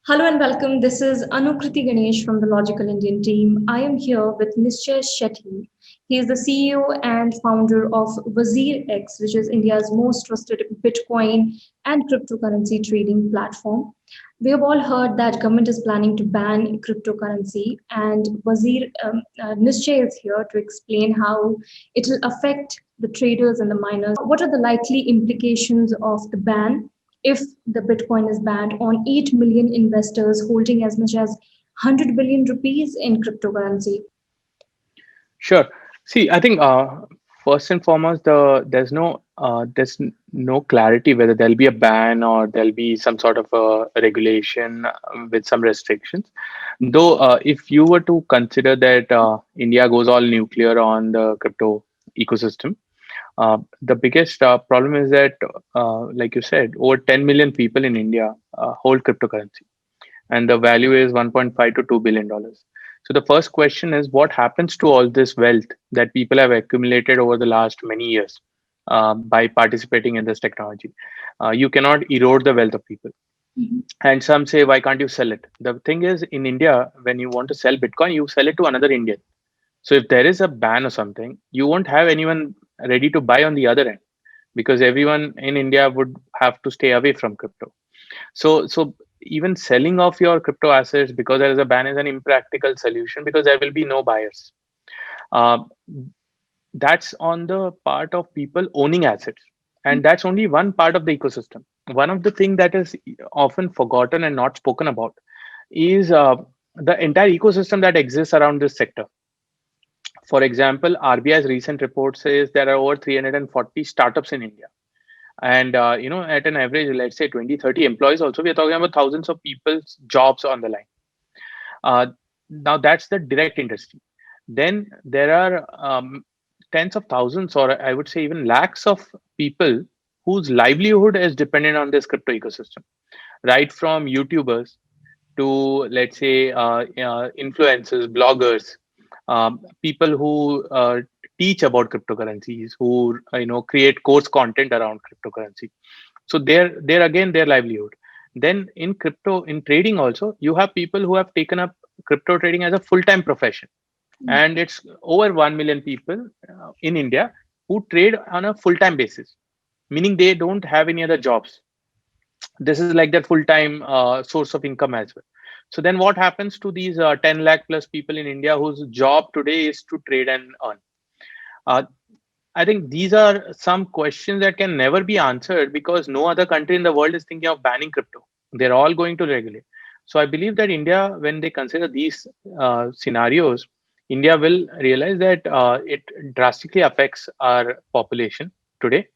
Hello and welcome. This is Anukriti Ganesh from the Logical Indian team. I am here with Nischay Shetty. He is the CEO and founder of Wazir X, which is India's most trusted Bitcoin and cryptocurrency trading platform. We have all heard that government is planning to ban cryptocurrency, and Nischay is here to explain how it will affect the traders and the miners. What are the likely implications of the ban if the Bitcoin is banned on 8 million investors holding as much as 100 billion rupees in cryptocurrency? Sure. See, I think first and foremost, there's no clarity whether there'll be a ban or there'll be some sort of a regulation with some restrictions. Though, if you were to consider that India goes all nuclear on the crypto ecosystem, the biggest problem is that, like you said, over 10 million people in India hold cryptocurrency, and the value is 1.5 to $2 billion. So the first question is, what happens to all this wealth that people have accumulated over the last many years by participating in this technology? You cannot erode the wealth of people. Mhm. And some say, why can't you sell it? The thing is, in India, when you want to sell Bitcoin, you sell it to another Indian. So if there is a ban or something, you won't have anyone ready to buy on the other end, because everyone in India would have to stay away from crypto. So even selling off your crypto assets because there is a ban is an impractical solution, because there will be no buyers. Uh, that's on the part of people owning assets, and that's only one part of the ecosystem. One of the things that is often forgotten and not spoken about is the entire ecosystem that exists around this sector. For example, RBI's recent report says there are over 340 startups in India, and at an average, let's say 20, 30 employees. Also, we are talking about thousands of people's jobs on the line. uh, Now that's the direct industry. Then there are tens of thousands, or I would say even lakhs of people whose livelihood is dependent on this crypto ecosystem, right from YouTubers to, let's say, influencers, bloggers, people who teach about cryptocurrencies, who create course content around cryptocurrency. So they're again their livelihood. Then in crypto, in trading also, you have people who have taken up crypto trading as a full-time profession, and it's over 1 million people in India who trade on a full-time basis, meaning they don't have any other jobs. This is like their full-time source of income as well. So then what happens to these 10 lakh plus people in India whose job today is to trade and earn? uh, I think these are some questions that can never be answered, because no other country in the world is thinking of banning crypto. They're all going to regulate. So I believe that India, when they consider these scenarios, India will realize that it drastically affects our population today.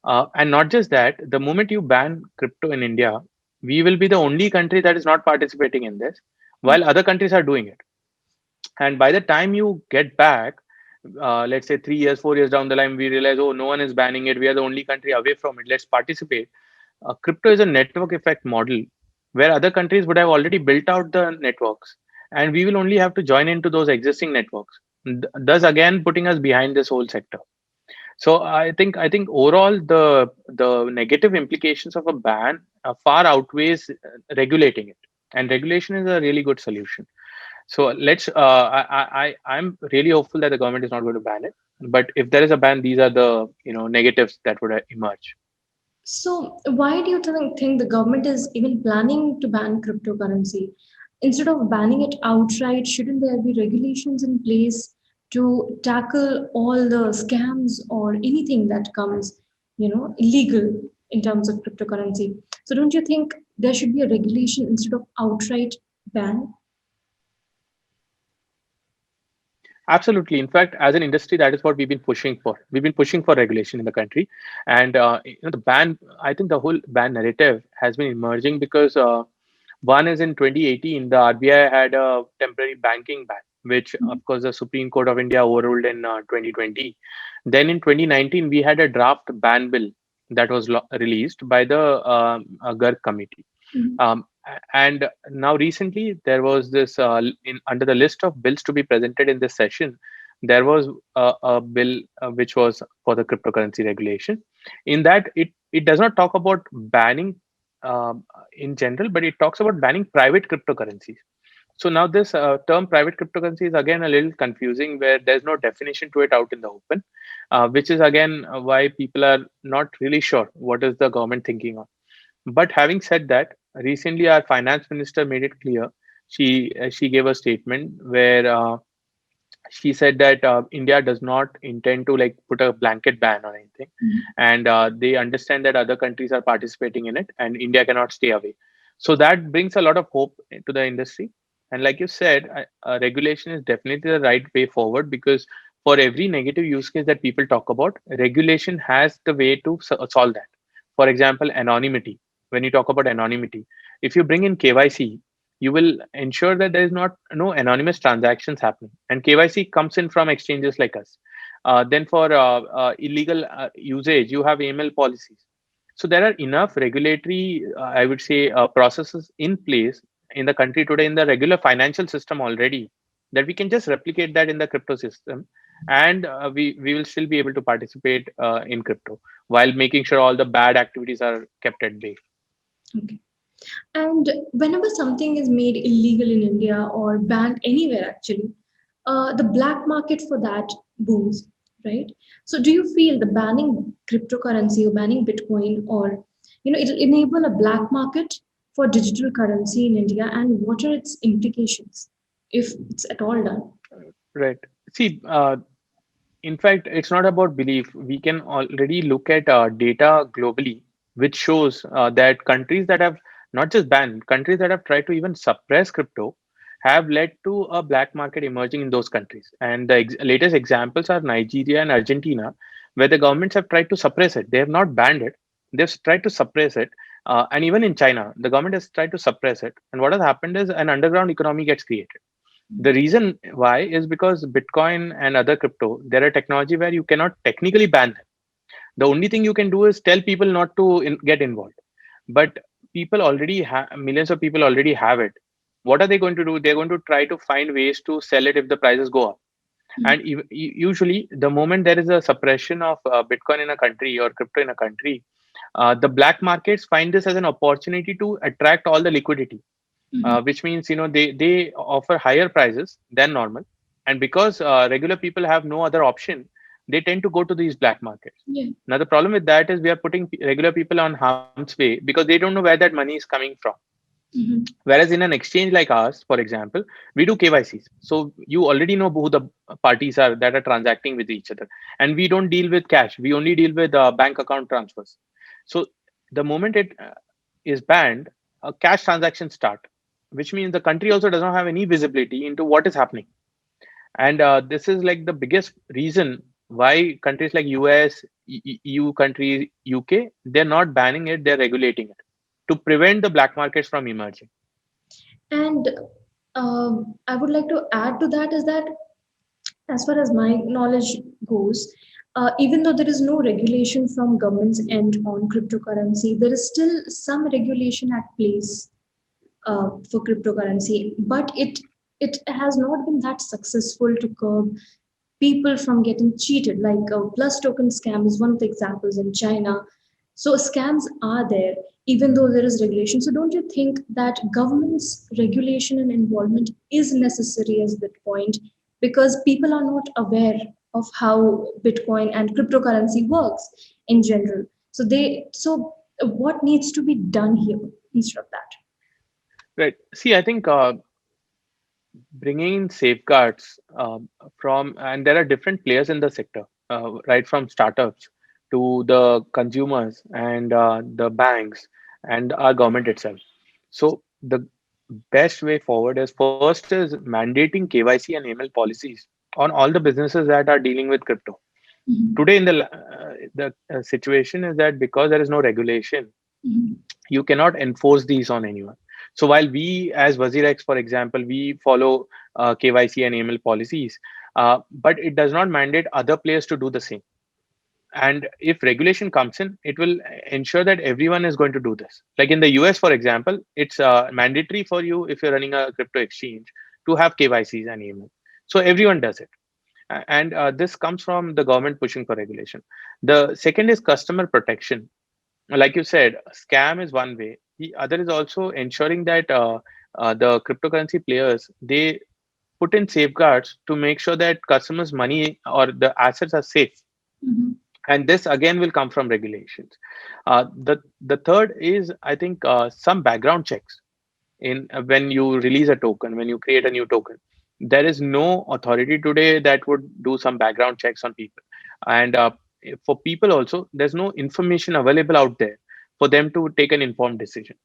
And not just that, the moment you ban crypto in India, we will be the only country that is not participating in this, while other countries are doing it. And by the time you get back, let's say 3 years, 4 years down the line, we realize, oh, no one is banning it. We are the only country away from it. Let's participate. Crypto is a network effect model where other countries would have already built out the networks, and we will only have to join into those existing networks, thus again putting us behind this whole sector. So I think overall the negative implications of a ban far outweighs regulating it, and regulation is a really good solution. So I'm really hopeful that the government is not going to ban it. But if there is a ban, these are the negatives that would emerge. So, why do you think the government is even planning to ban cryptocurrency? Instead of banning it outright, shouldn't there be regulations in place to tackle all the scams or anything that comes, illegal in terms of cryptocurrency? So, don't you think there should be a regulation instead of outright ban? Absolutely. In fact, as an industry, that is what we've been pushing for. We've been pushing for regulation in the country, and the ban. I think the whole ban narrative has been emerging because one is in 2018, the RBI had a temporary banking ban, which of course the Supreme Court of India overruled in 2020. Then in 2019, we had a draft ban bill that was released by the Garg committee. Mhm. And now recently there was this in under the list of bills to be presented in this session, there was a bill which was for the cryptocurrency regulation. In that, it does not talk about banning in general, but it talks about banning private cryptocurrencies. So now this term private cryptocurrency is again a little confusing, where there's no definition to it out in the open, which is again why people are not really sure what is the government thinking of. But having said that, recently our finance minister made it clear. She gave a statement where she said that India does not intend to like put a blanket ban on anything, Mhm. and they understand that other countries are participating in it, and India cannot stay away. So that brings a lot of hope to the industry. And like you said, regulation is definitely the right way forward, because for every negative use case that people talk about, regulation has the way to solve that. For example, anonymity. When you talk about anonymity, if you bring in KYC, you will ensure that there is not no anonymous transactions happening, and KYC comes in from exchanges like us. Then for illegal usage, you have AML policies. So there are enough regulatory, I would say, processes in place in the country today, in the regular financial system already, that we can just replicate that in the crypto system, and we will still be able to participate in crypto while making sure all the bad activities are kept at bay. Okay. And whenever something is made illegal in India or banned anywhere, actually, the black market for that booms, right? So, do you feel the banning cryptocurrency or banning Bitcoin, or it'll enable a black market for digital currency in India, and what are its implications if it's at all done? Right. See, in fact, it's not about belief. We can already look at data globally, which shows that countries that have not just banned, countries that have tried to even suppress crypto have led to a black market emerging in those countries. And the latest examples are Nigeria and Argentina, where the governments have tried to suppress it. They have not banned it, they've tried to suppress it. And even in China, the government has tried to suppress it. And what has happened is an underground economy gets created. The reason why is because Bitcoin and other crypto, there are technology where you cannot technically ban them. The only thing you can do is tell people not to get involved. But people already have, millions of people already have it. What are they going to do? They're going to try to find ways to sell it if the prices go up. And usually, the moment there is a suppression of Bitcoin in a country or crypto in a country, the black markets find this as an opportunity to attract all the liquidity, Mhm. which means they offer higher prices than normal, and because regular people have no other option, they tend to go to these black markets. Yeah. Now the problem with that is we are putting regular people on harm's way because they don't know where that money is coming from. Mhm. Whereas in an exchange like ours, for example, we do KYCs, so you already know who the parties are that are transacting with each other, and we don't deal with cash, we only deal with bank account transfers. So the moment it is banned, cash transactions start, which means the country also does not have any visibility into what is happening. And this is like the biggest reason why countries like US, EU countries, UK, they're not banning it, they're regulating it to prevent the black markets from emerging. And I would like to add to that is that, as far as my knowledge goes, even though there is no regulation from government's end on cryptocurrency, there is still some regulation at place for cryptocurrency, but it has not been that successful to curb people from getting cheated. Like plus token scam is one of the examples in China. So scams are there even though there is regulation. So don't you think that government's regulation and involvement is necessary at that point, because people are not aware of how Bitcoin and cryptocurrency works in general. So what needs to be done here instead of that? Right. See, I think bringing in safeguards from, and there are different players in the sector, right from startups to the consumers and the banks and our government itself. So the best way forward is, first is mandating KYC and AML policies on all the businesses that are dealing with crypto. Mhm, Today, in the situation is that because there is no regulation, mhm, you cannot enforce these on anyone. So while we, as WazirX, for example, we follow KYC and AML policies, but it does not mandate other players to do the same. And if regulation comes in, it will ensure that everyone is going to do this. Like in the US, for example, it's mandatory for you, if you're running a crypto exchange, to have KYCs and AML. So everyone does it. And this comes from the government pushing for regulation. The second is customer protection. Like you said, scam is one way. the other is also ensuring that the cryptocurrency players, they put in safeguards to make sure that customers' money or the assets are safe. Mhm. And this again will come from regulations. The third is, I think, some background checks in when you release a token, when you create a new token. There is no authority today that would do some background checks on people. And for people also, there's no information available out there for them to take an informed decision.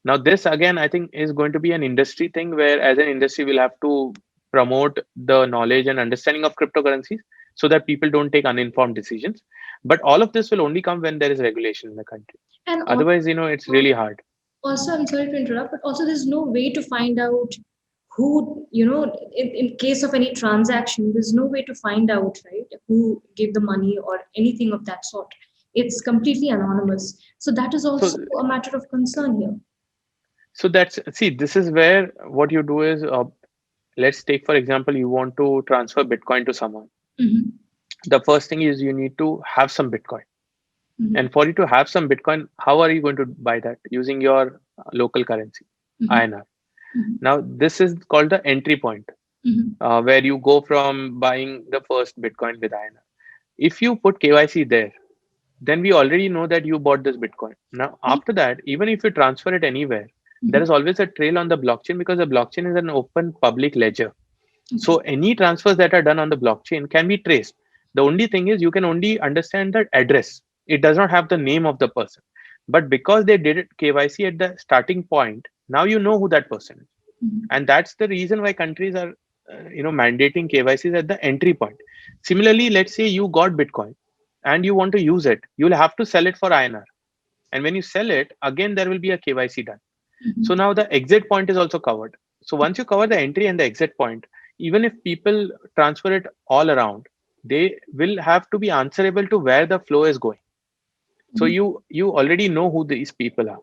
Now, this again, I think, is going to be an industry thing where, as an industry, we'll have to promote the knowledge and understanding of cryptocurrencies so that people don't take uninformed decisions. But all of this will only come when there is regulation in the country. And Otherwise, it's really hard. also, I'm sorry to interrupt, but also there's no way to find out who, in case of any transaction, there's no way to find out, right, who gave the money or anything of that sort. It's completely anonymous. So that is So, also a matter of concern here. so that's see, this is where what you do is, let's take for example, you want to transfer Bitcoin to someone. Mm-hmm. The first thing is you need to have some Bitcoin. Mm-hmm. And for you to have some Bitcoin, how are you going to buy that? Using your local currency, Mm-hmm. INR. Now, this is called the entry point, Mm-hmm. where you go from buying the first Bitcoin with INR. If you put KYC there, then we already know that you bought this Bitcoin. Now, after that, even if you transfer it anywhere, there Mm-hmm. is always a trail on the blockchain because the blockchain is an open public ledger. So Okay. any transfers that are done on the blockchain can be traced. The only thing is you can only understand the address. It does not have the name of the person. But because they did it KYC at the starting point, now you know who that person is. Mm-hmm. And that's the reason why countries are mandating KYCs at the entry point. Similarly, let's say you got Bitcoin and you want to use it, you'll have to sell it for INR. And when you sell it, again there will be a KYC done. So Mm-hmm. now the exit point is also covered. So once you cover the entry and the exit point, even if people transfer it all around, they will have to be answerable to where the flow is going. So Mm-hmm. you already know who these people are.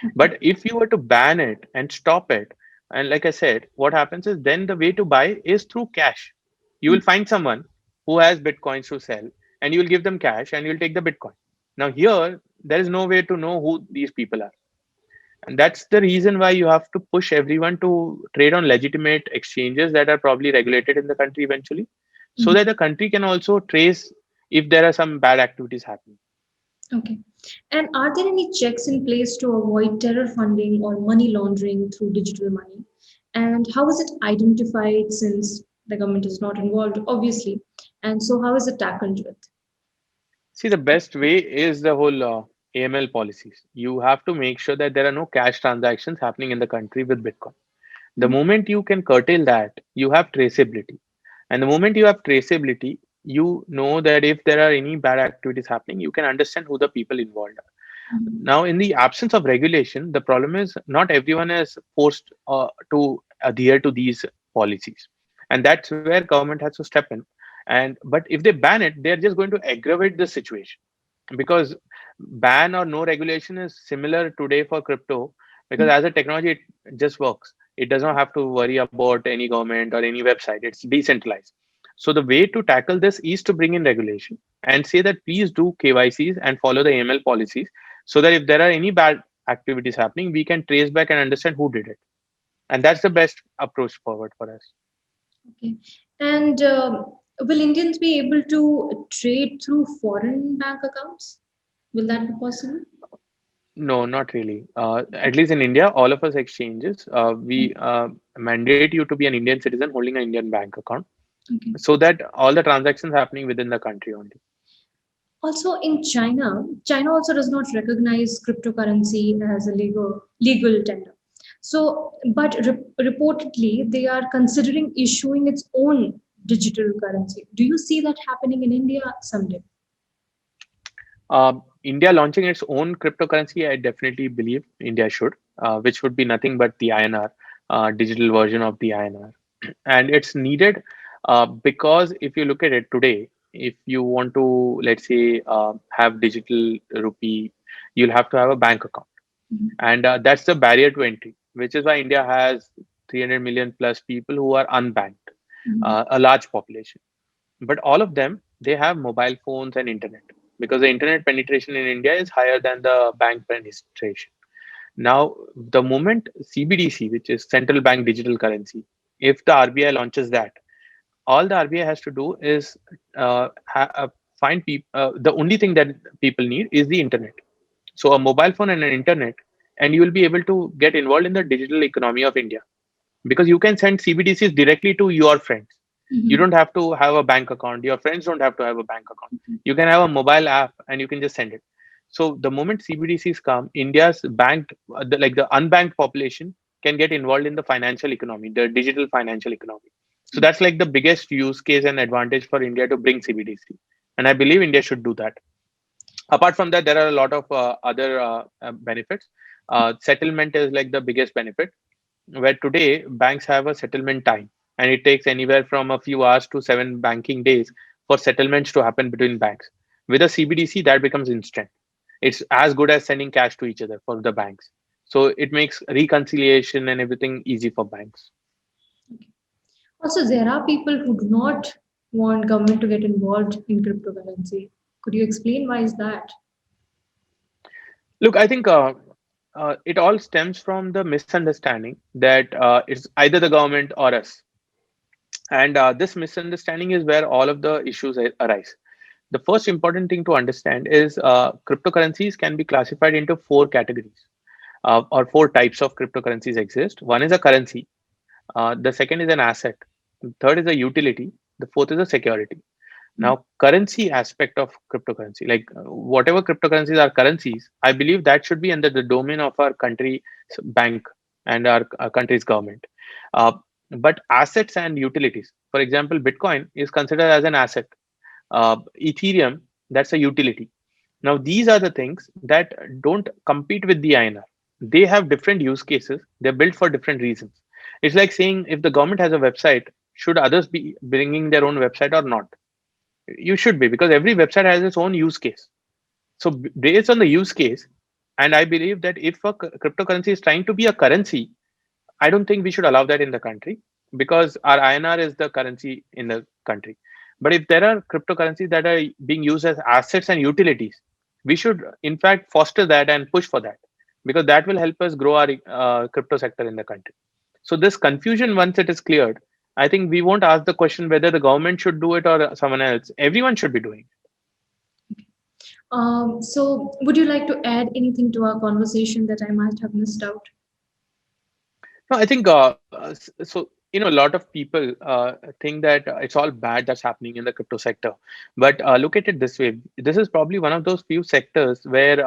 Okay. But if you were to ban it and stop it, and like I said, what happens is then the way to buy is through cash. You will find someone who has Bitcoins to sell, and you will give them cash and you'll take the Bitcoin. Now here there is no way to know who these people are. And that's the reason why you have to push everyone to trade on legitimate exchanges that are probably regulated in the country eventually, so Mm-hmm. that the country can also trace if there are some bad activities happening. Okay. And are there any checks in place to avoid terror funding or money laundering through digital money? And how is it identified since the government is not involved, obviously? And so, how is it tackled with? See, the best way is the whole AML policies. You have to make sure that there are no cash transactions happening in the country with Bitcoin. The moment you can curtail that, you have traceability. And the moment you have traceability, you know that if there are any bad activities happening, you can understand who the people involved are. Mhm. Now, in the absence of regulation, the problem is not everyone is forced to adhere to these policies, and that's where government has to step in. And but if they ban it, they're just going to aggravate the situation, because ban or no regulation is similar today for crypto, because as a technology it just works. It does not have to worry about any government or any website. It's decentralized. So the way to tackle this is to bring in regulation and say that please do KYCs and follow the AML policies, so that if there are any bad activities happening, we can trace back and understand who did it. And that's the best approach forward for us. Okay. And will Indians be able to trade through foreign bank accounts? Will that be possible? No, not really. At least in India, all of us exchanges, we mandate you to be an Indian citizen holding an Indian bank account, Okay. so that all the transactions happening within the country only. Also, in China, China also does not recognize cryptocurrency as a legal tender. So, but reportedly, they are considering issuing its own digital currency. Do you see that happening in India someday? India launching its own cryptocurrency, I definitely believe India should, which would be nothing but the INR, digital version of the INR. And it's needed because if you look at it today, if you want to, let's say, have digital rupee, you'll have to have a bank account. Mhm. And that's the barrier to entry, which is why India has 300 million plus people who are unbanked, Mhm. a large population. But all of them, they have mobile phones and internet, because the internet penetration in India is higher than the bank penetration. Now, the moment CBDC, which is central bank digital currency, if the RBI launches that, all the RBI has to do is find people. The only thing that people need is the internet. So a mobile phone and an internet, and you will be able to get involved in the digital economy of India, because you can send CBDCs directly to your friends. You Mhm. don't have to have a bank account. Your friends don't have to have a bank account. You can have a mobile app and you can just send it. So the moment CBDCs come, India's banked, like the unbanked population, can get involved in the financial economy, the digital financial economy. So that's like the biggest use case and advantage for India to bring CBDC. And I believe India should do that. Apart from that, there are a lot of other benefits. Settlement is like the biggest benefit, where today banks have a settlement time, and it takes anywhere from a few hours to 7 banking days for settlements to happen between banks. With a CBDC, that becomes instant. It's as good as sending cash to each other for the banks. So it makes reconciliation and everything easy for banks. Also, there are people who do not want government to get involved in cryptocurrency. Could you explain why is that? Look, I think it all stems from the misunderstanding that it's either the government or us. And this misunderstanding is where all of the issues arise. The first important thing to understand is cryptocurrencies can be classified into four categories, or four types of cryptocurrencies exist. One is a currency, the second is an asset, the third is a utility, the fourth is a security. Now, currency aspect of cryptocurrency, like whatever cryptocurrencies are currencies, I believe that should be under the domain of our country's bank and our country's government. Uh, but assets and utilities, for example, Bitcoin is considered as an asset. Ethereum, that's a utility. Now, these are the things that don't compete with the INR. They have different use cases. They're built for different reasons. It's like saying if the government has a website, should others be bringing their own website or not? You should be, because every website has its own use case. So based on the use case, and I believe that if a cryptocurrency is trying to be a currency, I don't think we should allow that in the country, because our INR is the currency in the country. But if there are cryptocurrencies that are being used as assets and utilities, we should in fact foster that and push for that, because that will help us grow our crypto sector in the country. So this confusion, once it is cleared, I think we won't ask the question whether the government should do it or someone else. Everyone should be doing it. So, would you like to add anything to our conversation that I might have missed out? No, I think so. A lot of people think that it's all bad that's happening in the crypto sector. But look at it this way: this is probably one of those few sectors where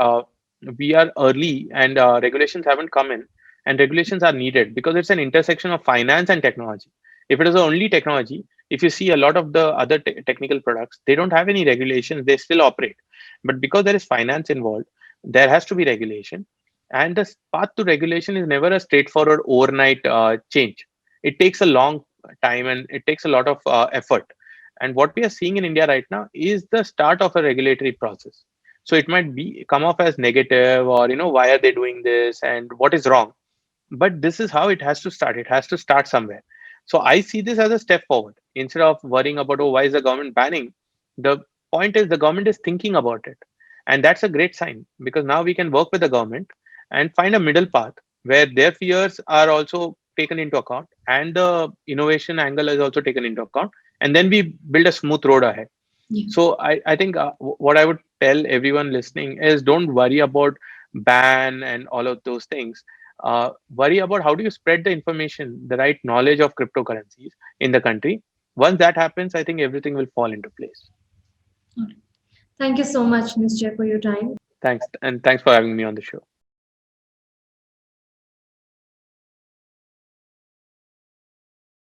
we are early and regulations haven't come in, and regulations are needed because it's an intersection of finance and technology. If it is only technology, if you see a lot of the other technical products, they don't have any regulations; they still operate. But because there is finance involved, there has to be regulation, and the path to regulation is never a straightforward overnight change. It takes a long time and it takes a lot of effort. And what we are seeing in India right now is the start of a regulatory process. So it might be come off as negative, or why are they doing this and what is wrong. But this is how it has to start. It has to start somewhere. So I see this as a step forward. Instead of worrying about, oh, why is the government banning, the point is the government is thinking about it. And that's a great sign, because now we can work with the government and find a middle path where their fears are also taken into account and the innovation angle is also taken into account, and then we build a smooth road ahead. Yeah. So I think what I would tell everyone listening is, don't worry about ban and all of those things. Worry about how do you spread the information, the right knowledge of cryptocurrencies in the country. Once that happens, I think everything will fall into place. All right. Thank you so much, Ms. Jay, for your time. Thanks, and thanks for having me on the show.